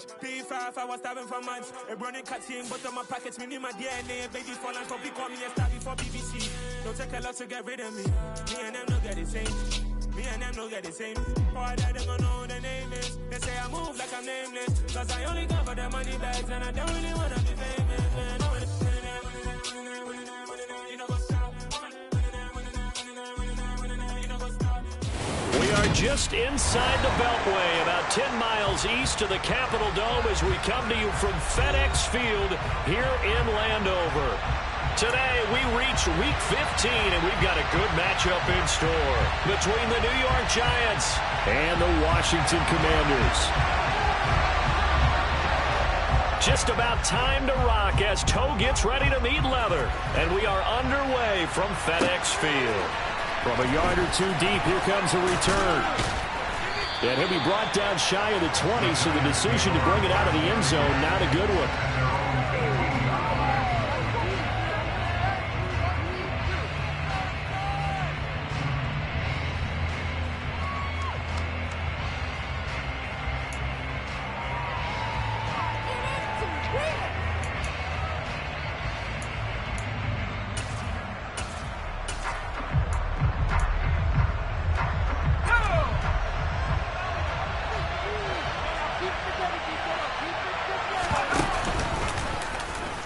much. P5, I was starving for months. A running cut seeing but on my pockets, me my DNA. Baby fall and probably call me a star before BBC. Don't take a lot to get rid of me. Me and them don't get the same. Me and them don't get the same. All that they gonna know who the name is. They say I move like I'm nameless. Cause I only come for the money bags and I don't really wanna be famous, man. We are just inside the Beltway, about 10 miles east of the Capitol Dome as we come to you from FedEx Field here in Landover. Today, we reach Week 15, and we've got a good matchup in store between the New York Giants and the Washington Commanders. Just about time to rock as toe gets ready to meet leather, and we are underway from FedEx Field. From a yard or two deep, here comes a return. And he'll be brought down shy of the 20, so the decision to bring it out of the end zone, not a good one.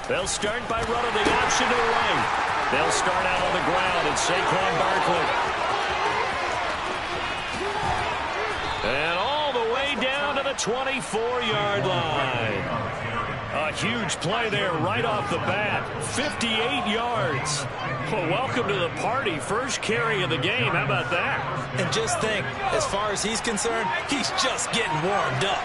They'll start by running the option to the right. They'll start out on the ground, and Saquon Barkley. And all the way down to the 24-yard line. A huge play there right off the bat. 58 yards. Well, welcome to the party. First carry of the game. How about that? And just think, as far as he's concerned, he's just getting warmed up.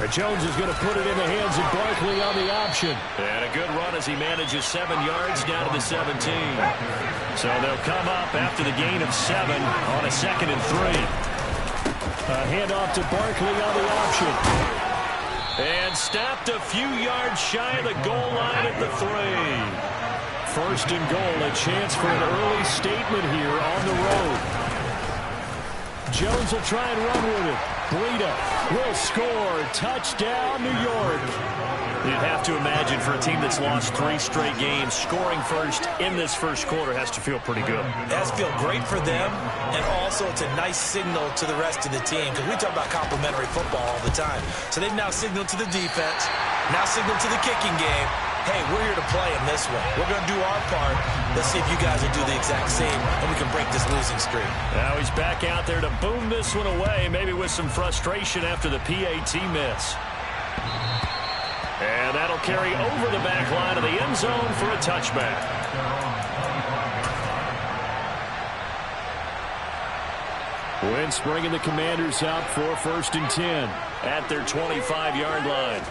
Jones is going to put it in the hands of Barkley on the option. And a good run as he manages 7 yards down to the 17. So they'll come up after the gain of 7 on a 2nd and 3. A handoff to Barkley on the option. And stopped a few yards shy of the goal line at the 3. First and goal, a chance for an early statement here on the road. Jones will try and run with it. Breida will score. Touchdown, New York. You'd have to imagine for a team that's lost 3 straight games, scoring first in this first quarter has to feel pretty good. It has to feel great for them, and also it's a nice signal to the rest of the team, because we talk about complementary football all the time. So they've now signaled to the defense, now signaled to the kicking game, hey, we're here to play in this one. We're going to do our part. Let's see if you guys will do the exact same, and we can break this losing streak. Now he's back out there to boom this one away, maybe with some frustration after the PAT miss. And that'll carry over the back line of the end zone for a touchback. Wentz bringing the Commanders out for 1st and 10 at their 25-yard line.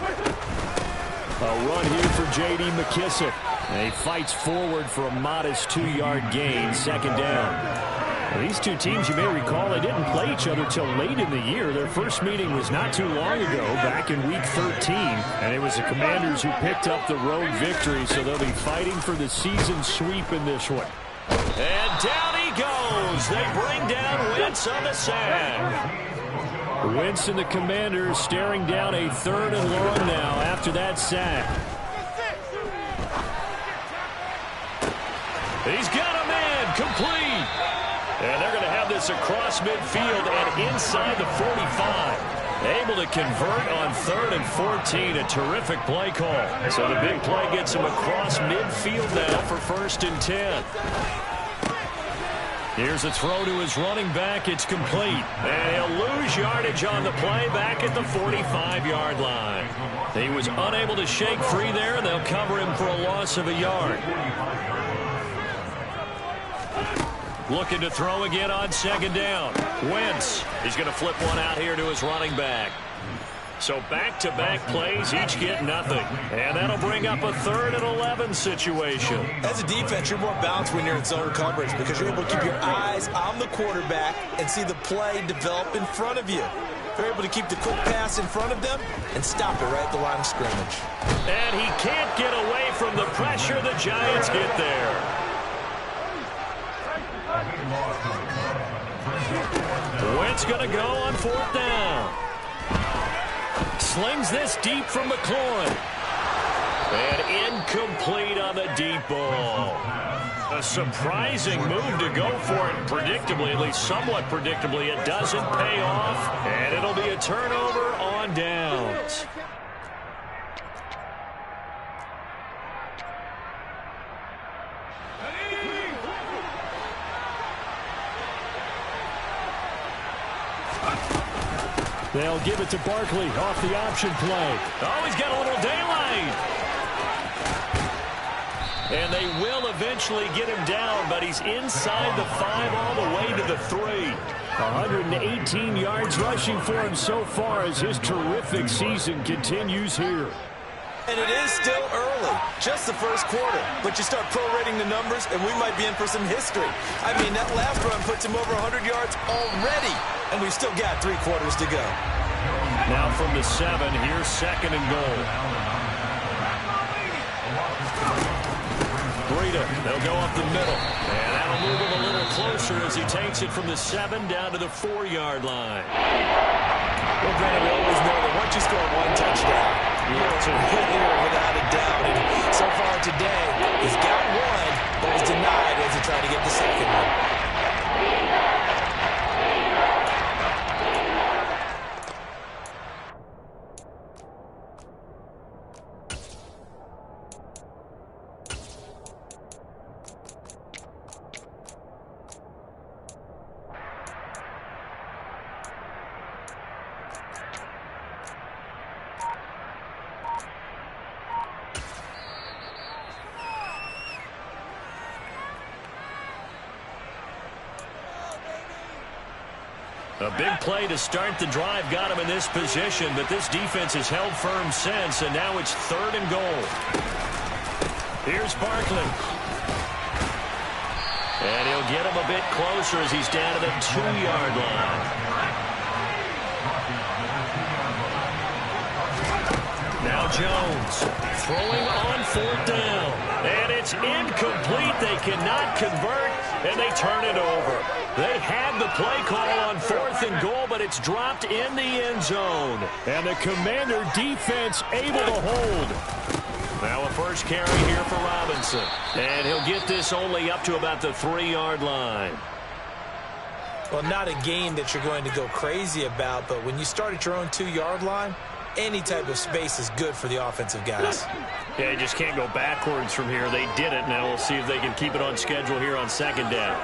A run here for J.D. McKissic. And he fights forward for a modest 2-yard gain, 2nd down. Well, these two teams, you may recall, they didn't play each other till late in the year. Their first meeting was not too long ago, back in Week 13. And it was the Commanders who picked up the road victory, so they'll be fighting for the season sweep in this one. And down he goes. They bring down Wentz on the sack. Wentz and the Commanders staring down a 3rd and long now after that sack. He's got him in, complete. And they're going to have this across midfield and inside the 45. Able to convert on 3rd and 14, a terrific play call. So the big play gets him across midfield now for 1st and 10. Here's a throw to his running back. It's complete. And he'll lose yardage on the play back at the 45-yard line. He was unable to shake free there, and they'll cover him for a loss of a yard. Looking to throw again on 2nd down. Wentz. He's going to flip one out here to his running back. So back-to-back plays, each get nothing. And that'll bring up a 3rd and 11 situation. As a defense, you're more balanced when you're in zone coverage because you're able to keep your eyes on the quarterback and see the play develop in front of you. They're able to keep the quick pass in front of them and stop it right at the line of scrimmage. And he can't get away from the pressure. The Giants get there. Wentz going to go on 4th down. Slings this deep from McLaurin. And incomplete on the deep ball. A surprising move to go for it. Predictably, at least somewhat predictably, it doesn't pay off. And it'll be a turnover on downs. They'll give it to Barkley off the option play. Oh, he's got a little daylight. And they will eventually get him down, but he's inside the 5 all the way to the 3. 118 yards rushing for him so far as his terrific season continues here. And it is still early, just the first quarter. But you start prorating the numbers, and we might be in for some history. I mean, that last run puts him over 100 yards already, and we've still got 3 quarters to go. Now from the 7, here's 2nd and goal. Breida, they'll go up the middle. And that'll move him a little closer as he takes it from the 7 down to the 4-yard line. Well, Brandon, we always know that once you score 1 touchdown, it's a hit here without a doubt. And so far today, he's got 1, but was denied as he tried to get the 2nd one. A big play to start the drive got him in this position, but this defense has held firm since, and now it's 3rd and goal. Here's Barkley. And he'll get him a bit closer as he's down to the 2-yard line. Now Jones throwing on 4th down. And it's incomplete. They cannot convert, and they turn it over. They had the play call on 4th and goal, but it's dropped in the end zone. And the Commander defense able to hold. Now a first carry here for Robinson. And he'll get this only up to about the 3-yard line. Well, not a game that you're going to go crazy about, but when you start at your own 2-yard line, any type of space is good for the offensive guys. Yeah, you just can't go backwards from here. They did it. Now we'll see if they can keep it on schedule here on 2nd down.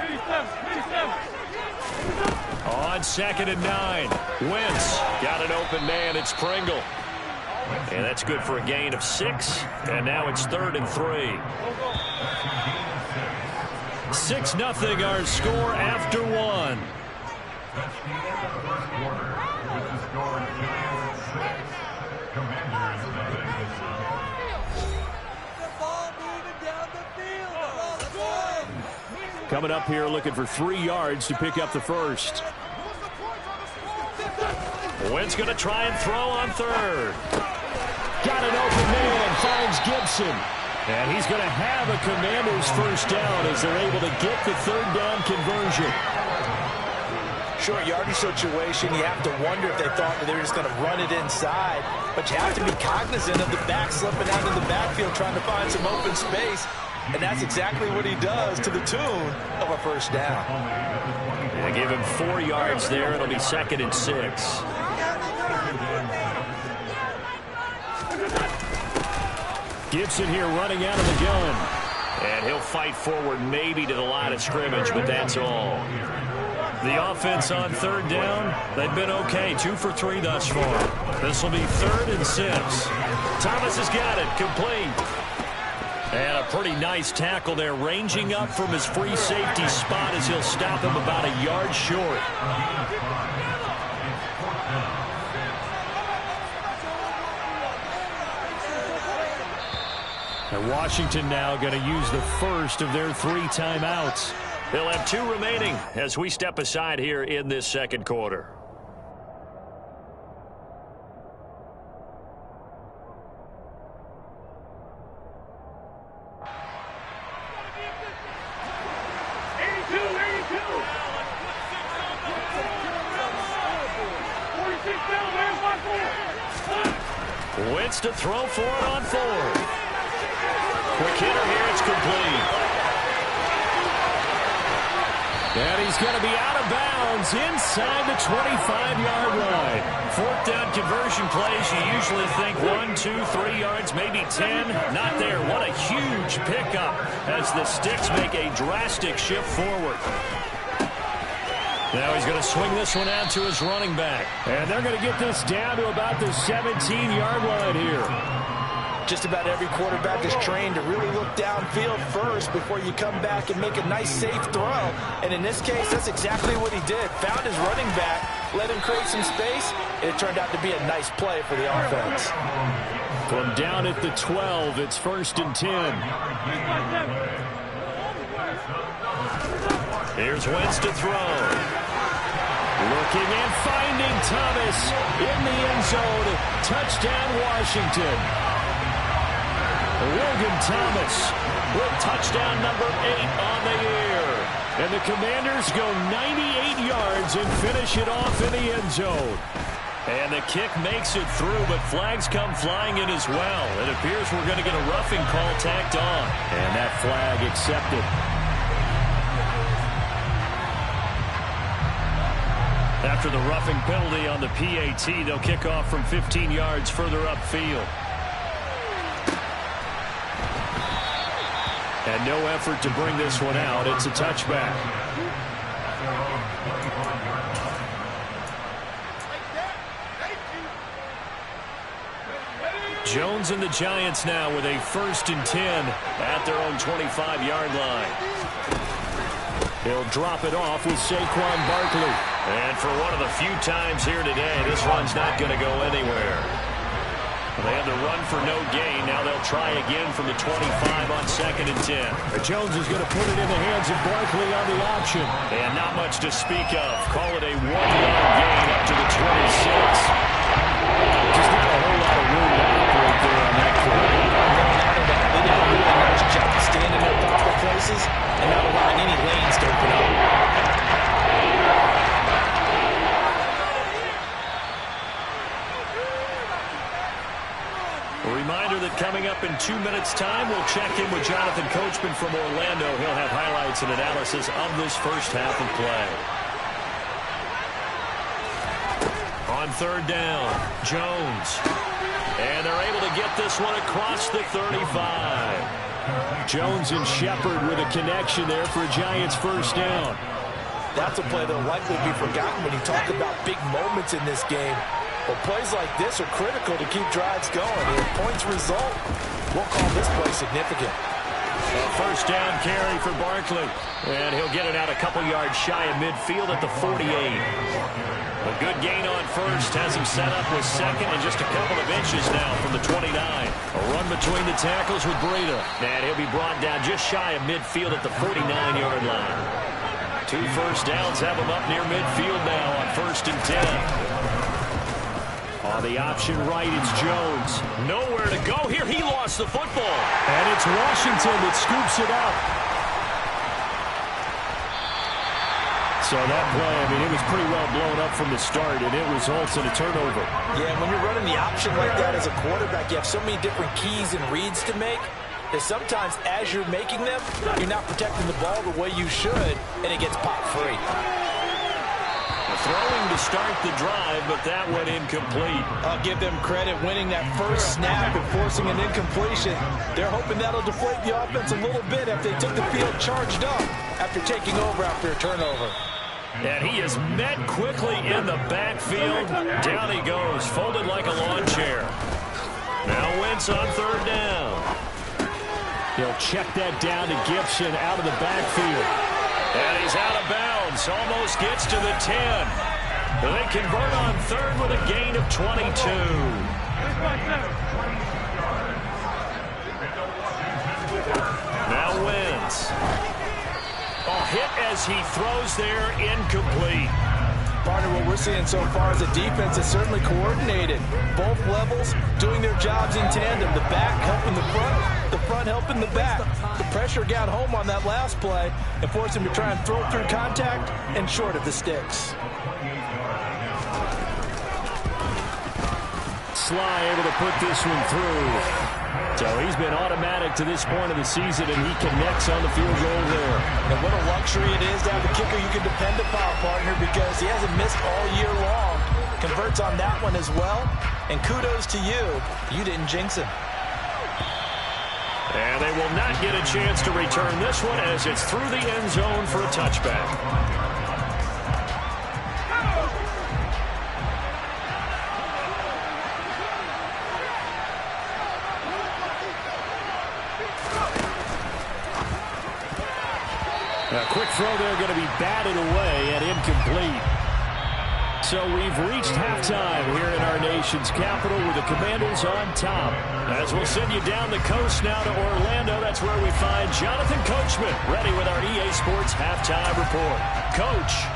On 2nd and 9. Wentz got an open man. It's Pringle. And that's good for a gain of 6. And now it's 3rd and 3. 6-0 our score after 1. Coming up here looking for 3 yards to pick up the first. Wentz going to try and throw on 3rd. Got an open man, finds Gibson. And he's going to have a Commander's first down as they're able to get the 3rd down conversion. Short yardage situation, you have to wonder if they thought that they were just going to run it inside. But you have to be cognizant of the back slipping out in the backfield trying to find some open space. And that's exactly what he does to the tune of a first down. They give him 4 yards there. It'll be 2nd and 6. Gibson here running out of the gun. And he'll fight forward maybe to the line of scrimmage, but that's all. The offense on 3rd down, they've been okay. 2 for 3 thus far. This will be 3rd and 6. Thomas has got it. Complete. And a pretty nice tackle there, ranging up from his free safety spot as he'll stop him about a yard short. And Washington now going to use the first of their 3 timeouts. They'll have 2 remaining as we step aside here in this 2nd quarter. Wentz to throw for it on 4th. Quick hitter here. It's complete. And he's going to be out of bounds inside the 25-yard line. 4th down conversion plays, you usually think 1, 2, 3 yards, maybe 10. Not there. What a huge pickup as the Sticks make a drastic shift forward. Now he's going to swing this one out to his running back. And they're going to get this down to about the 17-yard line here. Just about every quarterback is trained to really look downfield first before you come back and make a nice, safe throw. And in this case, that's exactly what he did. Found his running back, let him create some space, and it turned out to be a nice play for the offense. From down at the 12, it's 1st and 10. Here's Wentz to throw. Looking and finding Thomas in the end zone. Touchdown, Washington. Logan Thomas with touchdown number 8 on the year. And the Commanders go 98 yards and finish it off in the end zone. And the kick makes it through, but flags come flying in as well. It appears we're going to get a roughing call tacked on. And that flag accepted. After the roughing penalty on the PAT, they'll kick off from 15 yards further upfield. And no effort to bring this one out. It's a touchback. Jones and the Giants now with a 1st and 10 at their own 25-yard line. He'll drop it off with Saquon Barkley. And for one of the few times here today, this one's not going to go anywhere. They had the run for no gain. Now they'll try again from the 25 on 2nd and 10. Jones is going to put it in the hands of Barkley on the option. And not much to speak of. Call it a 1-yard gain up to the 26. Just not a whole lot of room to operate there on that play. They did a really nice job staying in their proper places and not allowing any lanes to open up. A reminder that coming up in 2 minutes' time, we'll check in with Jonathan Coachman from Orlando. He'll have highlights and analysis of this first half of play. On 3rd down, Jones. And they're able to get this one across the 35. Jones and Shepard with a connection there for a Giants 1st down. That's a play that will likely be forgotten when you talk about big moments in this game. But plays like this are critical to keep drives going. If points result, we'll call this play significant. A 1st down carry for Barkley. And he'll get it out a couple yards shy of midfield at the 48. A good gain on 1st has him set up with 2nd and just a couple of inches now from the 29. A run between the tackles with Breida. And he'll be brought down just shy of midfield at the 49-yard line. 2 first downs have him up near midfield now on 1st and 10. On the option right, it's Jones. Nowhere to go here. He lost the football. And it's Washington that scoops it up. So that play, I mean, it was pretty well blown up from the start, and it results in a turnover. Yeah, when you're running the option like that as a quarterback, you have so many different keys and reads to make that sometimes as you're making them, you're not protecting the ball the way you should, and it gets popped free. Throwing to start the drive, but that went incomplete. I'll give them credit winning that first snap and forcing an incompletion. They're hoping that'll deflate the offense a little bit after they took the field charged up after taking over after a turnover. And he is met quickly in the backfield. Down he goes, folded like a lawn chair. Now Wentz on 3rd down. He'll check that down to Gibson out of the backfield. And he's out of bounds. Almost gets to the 10. They convert on 3rd with a gain of 22. Now Wentz. A hit as he throws there, incomplete. Partner, what we're seeing so far is a defense that's certainly coordinated. Both levels doing their jobs in tandem. The back helping the front helping the back. The pressure got home on that last play and forced him to try and throw through contact and short of the sticks. Sly able to put this one through. So he's been automatic to this point of the season, and he connects on the field goal there. And what a luxury it is to have a kicker you can depend upon, partner, because he hasn't missed all year long. Converts on that one as well. And kudos to you. You didn't jinx him. And they will not get a chance to return this one as it's through the end zone for a touchback. A quick throw there going to be batted away and incomplete. So we've reached halftime here in our nation's capital with the Commanders on top. As we'll send you down the coast now to Orlando, that's where we find Jonathan Coachman ready with our EA Sports Halftime Report. Coach.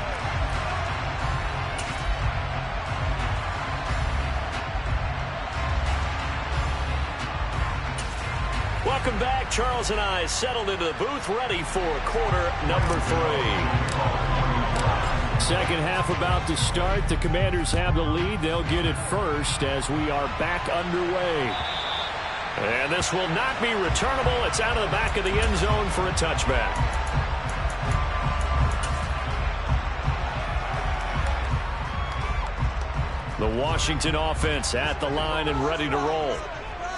Welcome back. Charles and I settled into the booth, ready for quarter number 3. Second half about to start. The Commanders have the lead. They'll get it first as we are back underway. And this will not be returnable. It's out of the back of the end zone for a touchback. The Washington offense at the line and ready to roll.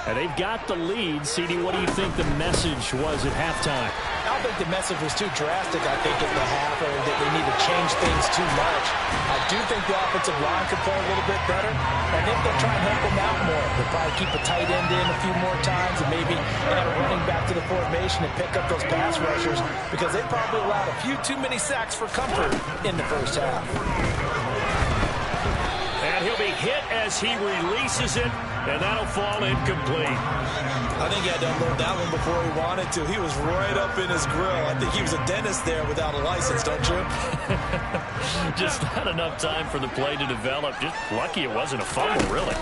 And they've got the lead. CD, what do you think the message was at halftime? I don't think the message was too drastic, I think, at the half, or that they need to change things too much. I do think the offensive line could play a little bit better. I think they'll try and help them out more. They'll probably keep a tight end in a few more times and maybe add a running back to the formation and pick up those pass rushers because they probably allowed a few too many sacks for comfort in the first half. And he'll be hit as he releases it, and that'll fall incomplete. I think he had to unload that one before he wanted to. He was right up in his grill. I think he was a dentist there without a license, don't you? Just not enough time for the play to develop. Just lucky it wasn't a fumble, really.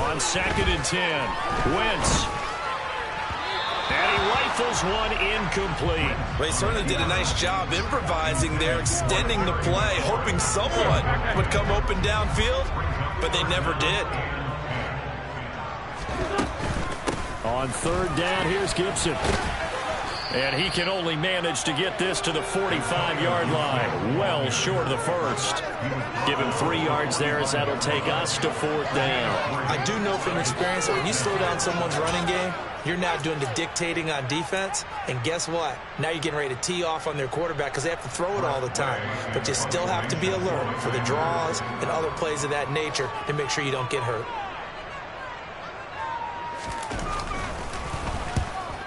On 2nd and 10, Wentz. And he rifles one incomplete. Well, he certainly did a nice job improvising there, extending the play, hoping someone would come open downfield, but they never did. On 3rd down, here's Gibson. And he can only manage to get this to the 45-yard line. Well short of the first. Give him 3 yards there as that'll take us to 4th down. I do know from experience that when you slow down someone's running game, you're now doing the dictating on defense. And guess what? Now you're getting ready to tee off on their quarterback because they have to throw it all the time. But you still have to be alert for the draws and other plays of that nature to make sure you don't get hurt.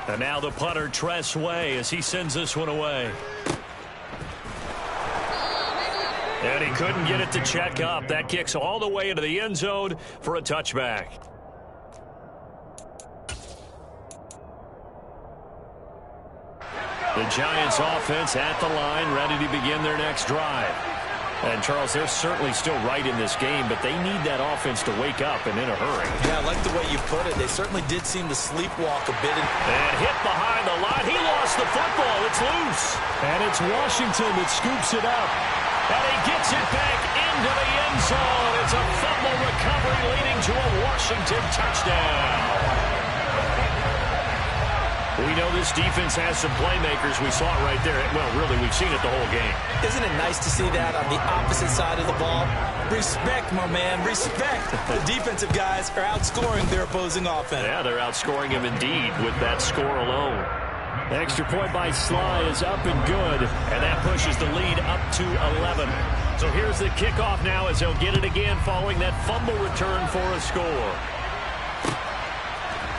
And now the punter, Tress Way, as he sends this one away. And he couldn't get it to check up. That kicks all the way into the end zone for a touchback. The Giants offense at the line, ready to begin their next drive. And, Charles, they're certainly still right in this game, but they need that offense to wake up and in a hurry. Yeah, I like the way you put it. They certainly did seem to sleepwalk a bit. And hit behind the line. He lost the football. It's loose. And it's Washington that scoops it up. And he gets it back into the end zone. It's a fumble recovery leading to a Washington touchdown. We know this defense has some playmakers. We saw it right there. Well, really, we've seen it the whole game. Isn't it nice to see that on the opposite side of the ball? Respect, my man, respect. The defensive guys are outscoring their opposing offense. Yeah, they're outscoring him indeed with that score alone. The extra point by Sly is up and good, and that pushes the lead up to 11. So here's the kickoff now as they'll get it again following that fumble return for a score.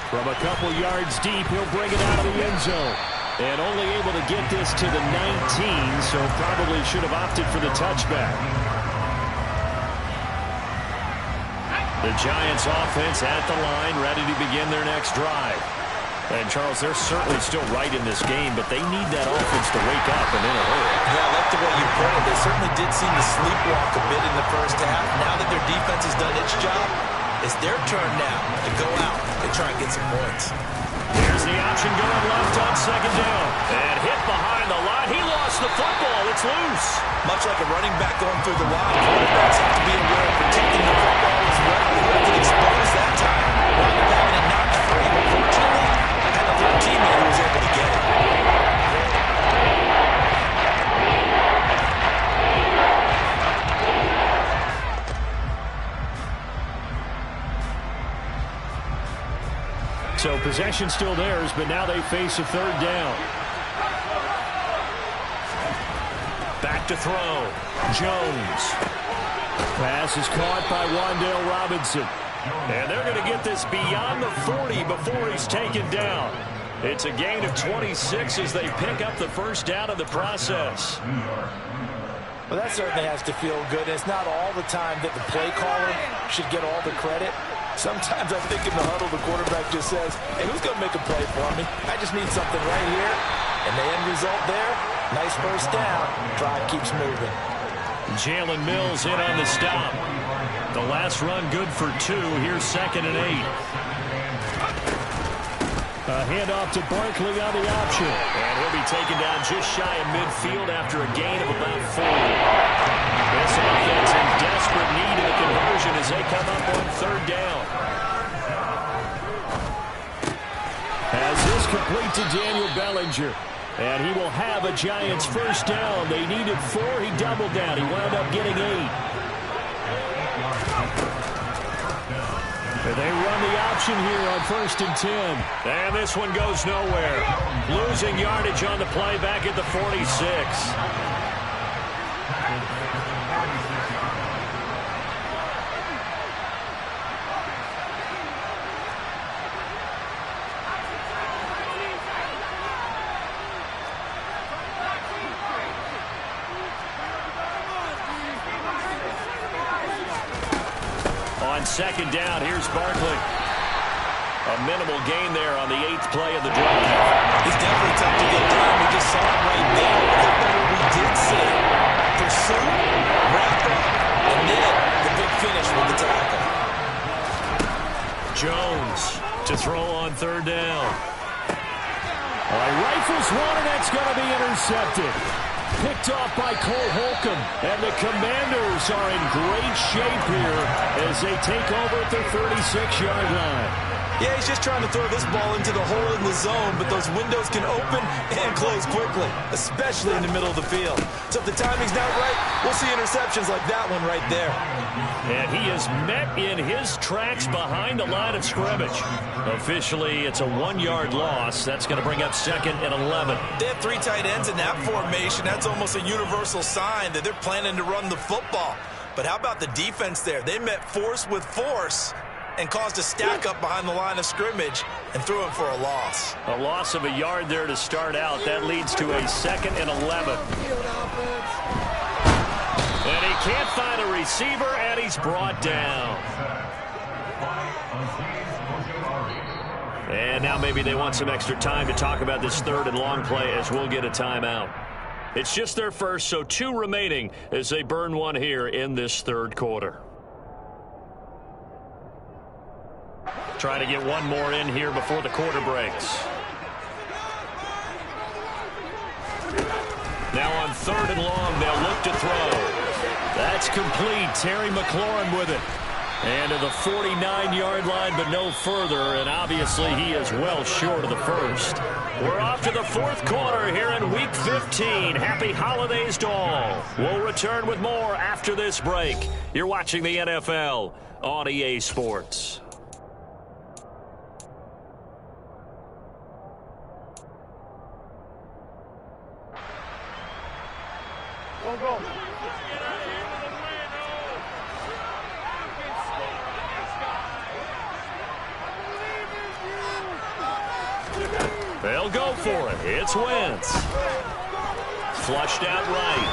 From a couple yards deep, he'll bring it out of the end zone. And only able to get this to the 19, so probably should have opted for the touchback. The Giants offense at the line, ready to begin their next drive. And, Charles, they're certainly still right in this game, but they need that offense to wake up and in a hurry. Yeah, I like the way you put it. They certainly did seem to sleepwalk a bit in the first half. Now that their defense has done its job, it's their turn now to go out and try and get some points. Here's the option going left on 2nd down. And hit behind the line. He lost the football. It's loose. Much like a running back going through the line, quarterbacks have to be aware of protecting the football as well. You have to expose So possession still theirs, but now they face a third down. Back to throw. Jones. Pass is caught by Wan'Dale Robinson. And they're going to get this beyond the 40 before he's taken down. It's a gain of 26 as they pick up the first down of the process. Well, that certainly has to feel good. It's not all the time that the play caller should get all the credit. Sometimes I think in the huddle, the quarterback just says, hey, who's going to make a play for me? I just need something right here. And the end result there, nice first down. Drive keeps moving. Jalen Mills in on the stop. The last run good for 2. Here's 2nd and 8. A handoff to Barkley on the option. And he'll be taken down just shy of midfield after a gain of about 4. This offense in desperate need of a conversion as they come up on 3rd down. As this complete to Daniel Bellinger. And he will have a Giants first down. They needed 4. He doubled down. He wound up getting 8. And they run the option here on 1st and 10. And this one goes nowhere. Losing yardage on the play back at the 46. On 2nd down, here's Barkley. A minimal gain there on the 8th play of the drive. It's definitely tough to get down. We just saw it right there. What we did see, pursue, wrap up, and then the big finish with the tackle. Jones to throw on 3rd down. All right, rifles one, and that's going to be intercepted. Picked off by Cole Holcomb, and the Commanders are in great shape here as they take over at the 36-yard line. Yeah, he's just trying to throw this ball into the hole in the zone, but those windows can open and close quickly, especially in the middle of the field. So if the timing's not right, we'll see interceptions like that one right there. And he is met in his tracks behind the line of scrimmage. Officially, it's a 1-yard loss. That's going to bring up 2nd and 11. They have 3 tight ends in that formation. That's almost a universal sign that they're planning to run the football. But how about the defense there? They met force with force and caused a stack up behind the line of scrimmage and threw him for a loss. A loss of a yard there to start out. That leads to a 2nd and 11. And he can't find a receiver, and he's brought down. And now maybe they want some extra time to talk about this 3rd and long play as we'll get a timeout. It's just their first, so 2 remaining as they burn one here in this 3rd quarter. Trying to get one more in here before the quarter breaks. Now on 3rd and long, they'll look to throw. That's complete. Terry McLaurin with it. And to the 49-yard line, but no further. And obviously, he is well short of the first. We're off to the 4th quarter here in Week 15. Happy holidays to all. We'll return with more after this break. You're watching the NFL on EA Sports. Go. They'll go for it. It's Wentz. Flushed out right.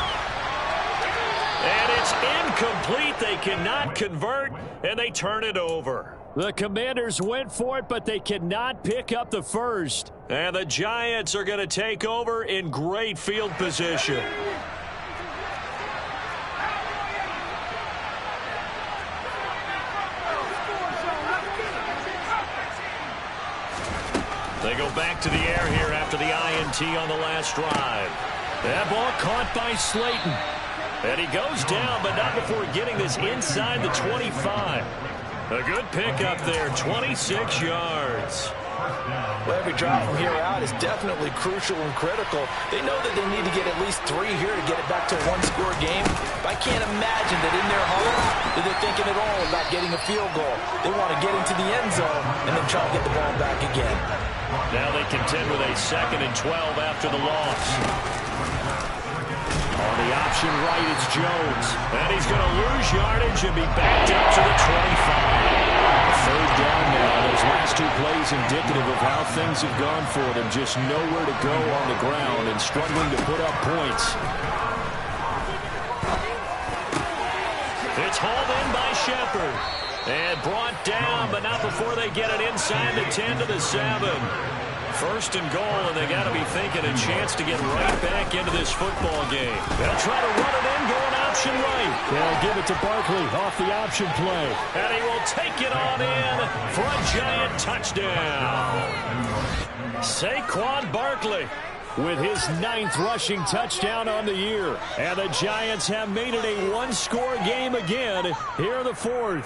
And it's incomplete. They cannot convert, and they turn it over. The Commanders went for it, but they cannot pick up the first. And the Giants are going to take over in great field position. They go back to the air here after the INT on the last drive. That ball caught by Slayton. And he goes down, but not before getting this inside the 25. A good pickup there, 26 yards. Well, every drive from here out is definitely crucial and critical. They know that they need to get at least 3 here to get it back to a 1-score game. But I can't imagine that in their heart that they're thinking at all about about getting a field goal. They want to get into the end zone and then try to get the ball back again. Now they contend with a 2nd and 12 after the loss. On the option right, it's Jones. And he's going to lose yardage and be backed up to the 25. 3rd down now. Those last 2 plays indicative of how things have gone for them. Just nowhere to go on the ground and struggling to put up points. It's hauled in by Shepard. And brought down, but not before they get it inside the 10 to the 7. 1st and goal, and they got to be thinking a chance to get right back into this football game. They'll try to run it in, going option right. They'll give it to Barkley off the option play. And he will take it on in for a giant touchdown. Saquon Barkley with his 9th rushing touchdown on the year. And the Giants have made it a 1-score game again here in the 4th.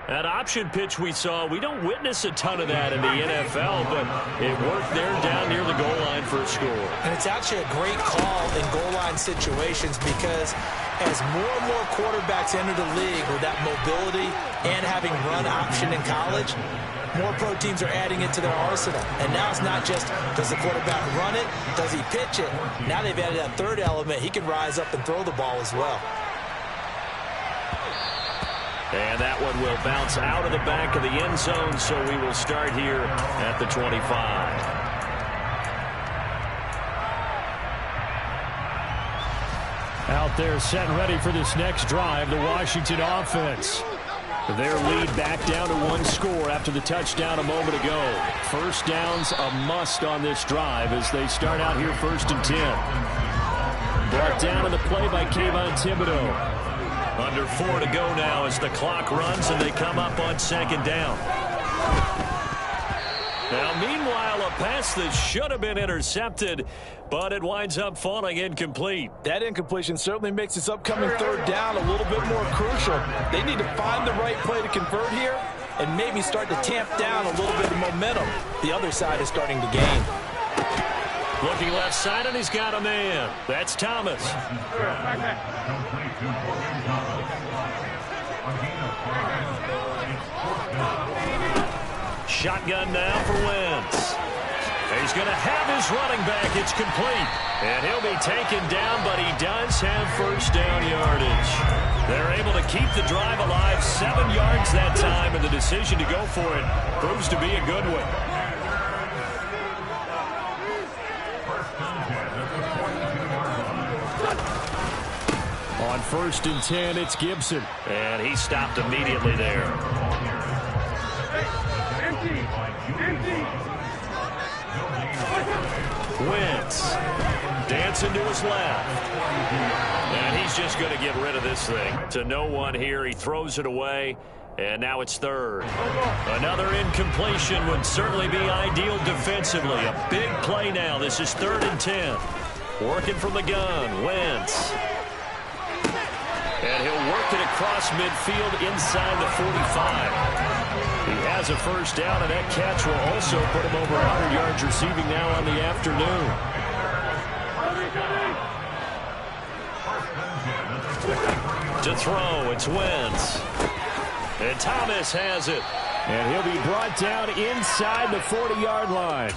That option pitch we saw, we don't witness a ton of that in the NFL, but it worked there down near the goal line for a score. And it's actually a great call in goal line situations because as more and more quarterbacks enter the league with that mobility and having run option in college, more pro teams are adding it to their arsenal. And now it's not just, does the quarterback run it, does he pitch it? Now they've added that 3rd element. He can rise up and throw the ball as well. And that one will bounce out of the back of the end zone, so we will start here at the 25. Out there set and ready for this next drive, the Washington offense. Their lead back down to 1 score after the touchdown a moment ago. 1st down's a must on this drive as they start out here 1st and 10. Brought down on the play by Kayvon Thibodeaux. Under 4 to go now as the clock runs and they come up on 2nd down. Now, meanwhile, a pass that should have been intercepted, but it winds up falling incomplete. That incompletion certainly makes this upcoming 3rd down a little bit more crucial. They need to find the right play to convert here and maybe start to tamp down a little bit of momentum. The other side is starting to gain. Looking left side, and he's got a man. That's Thomas. Shotgun now for Wentz. He's going to have his running back. It's complete. And he'll be taken down, but he does have 1st down yardage. They're able to keep the drive alive. 7 yards that time, and the decision to go for it proves to be a good one. On 1st and 10, it's Gibson. And he stopped immediately there. Wentz dancing to his left. And he's just going to get rid of this thing. To no one here. He throws it away. And now it's 3rd. Another incompletion would certainly be ideal defensively. A big play now. This is 3rd and 10. Working from the gun. Wentz. And he'll work it across midfield inside the 45. He has a 1st down, and that catch will also put him over 100 yards receiving now on the afternoon. To throw, it's Wentz. And Thomas has it. And he'll be brought down inside the 40-yard line.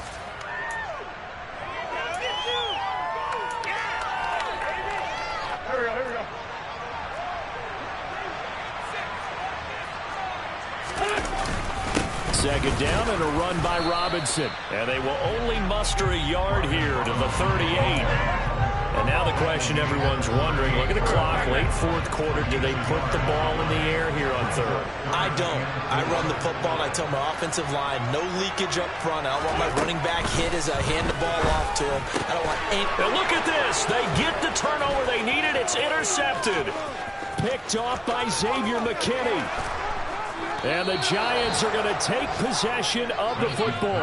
Second down and a run by Robinson. And they will only muster a yard here to the 38. And now the question everyone's wondering, look at the clock, late 4th quarter, do they put the ball in the air here on 3rd? I don't. I run the football, and I tell my offensive line, no leakage up front. I don't want my running back hit as I hand the ball off to him. I don't want any... Now look at this. They get the turnover they needed. It's intercepted. Picked off by Xavier McKinney. And the Giants are going to take possession of the football.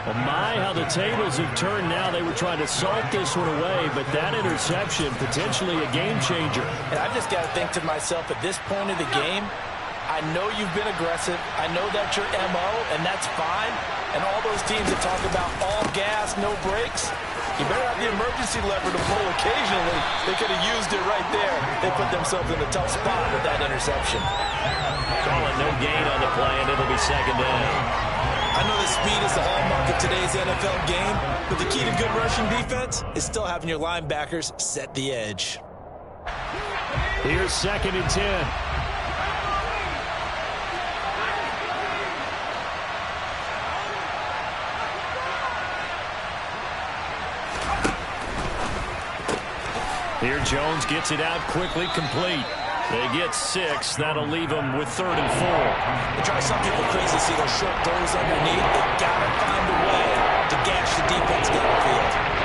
Oh my, how the tables have turned now. They were trying to salt this one away, but that interception, potentially a game changer. And I've just got to think to myself, at this point of the game, I know you've been aggressive. I know that's your MO, and that's fine. And all those teams that talk about all gas, no brakes, You better have the emergency lever to pull occasionally. They could have used it right there. They put themselves in a tough spot with that interception. Call it no gain on the play, and it'll be second down. I know the speed is the hallmark of today's NFL game, but the key to good rushing defense is still having your linebackers set the edge. Here's 2nd and 10. Here Jones gets it out quickly, complete. They get 6. That'll leave them with 3rd and 4. It drives some people crazy to see those short throws underneath. They gotta find a way to gash the defense downfield.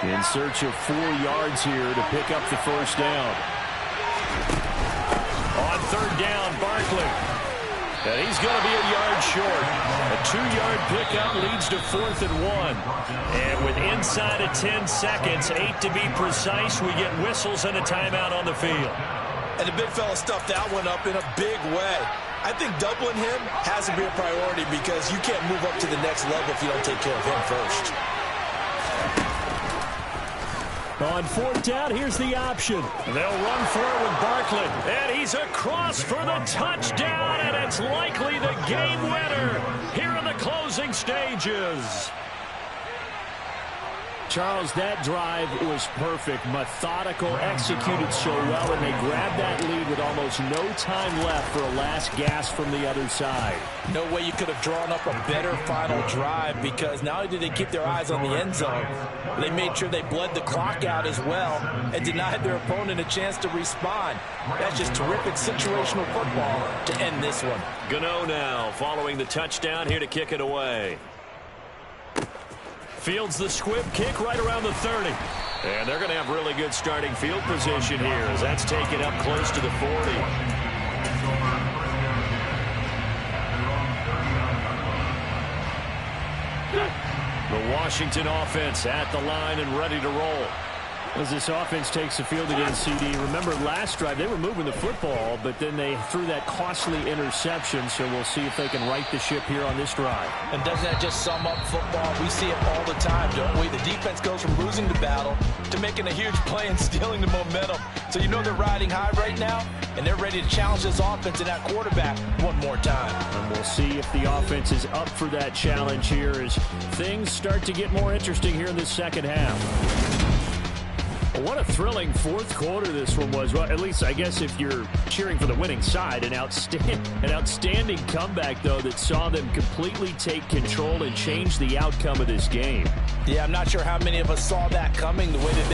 In search of 4 yards here to pick up the first down. On 3rd down, Barkley. And he's going to be a yard short. A 2-yard pickup leads to 4th and 1. And with inside of 10 seconds, 8 to be precise, we get whistles and a timeout on the field. And the big fella stuffed that one up in a big way. I think doubling him has to be a priority because you can't move up to the next level if you don't take care of him first. On 4th down, here's the option. They'll run for it with Barkley. And he's across for the touchdown, and it's likely the game winner here in the closing stages. Charles, that drive was perfect, methodical, executed so well, and they grabbed that lead with almost no time left for a last gasp from the other side. No way you could have drawn up a better final drive because not only did they keep their eyes on the end zone, they made sure they bled the clock out as well and denied their opponent a chance to respond. That's just terrific situational football to end this one. Gano now following the touchdown here to kick it away. Fields the squib kick right around the 30. And they're going to have really good starting field position here as that's taken up close to the 40. The Washington offense at the line and ready to roll. As this offense takes the field against CD, remember last drive they were moving the football, but then they threw that costly interception, so we'll see if they can right the ship here on this drive. And doesn't that just sum up football? We see it all the time, don't we? The defense goes from losing the battle to making a huge play and stealing the momentum. So you know they're riding high right now, and they're ready to challenge this offense and that quarterback one more time. And we'll see if the offense is up for that challenge here as things start to get more interesting here in the second half. What a thrilling fourth quarter this one was. Well, at least I guess if you're cheering for the winning side, an outstanding comeback, though, that saw them completely take control and change the outcome of this game. Yeah, I'm not sure how many of us saw that coming the way that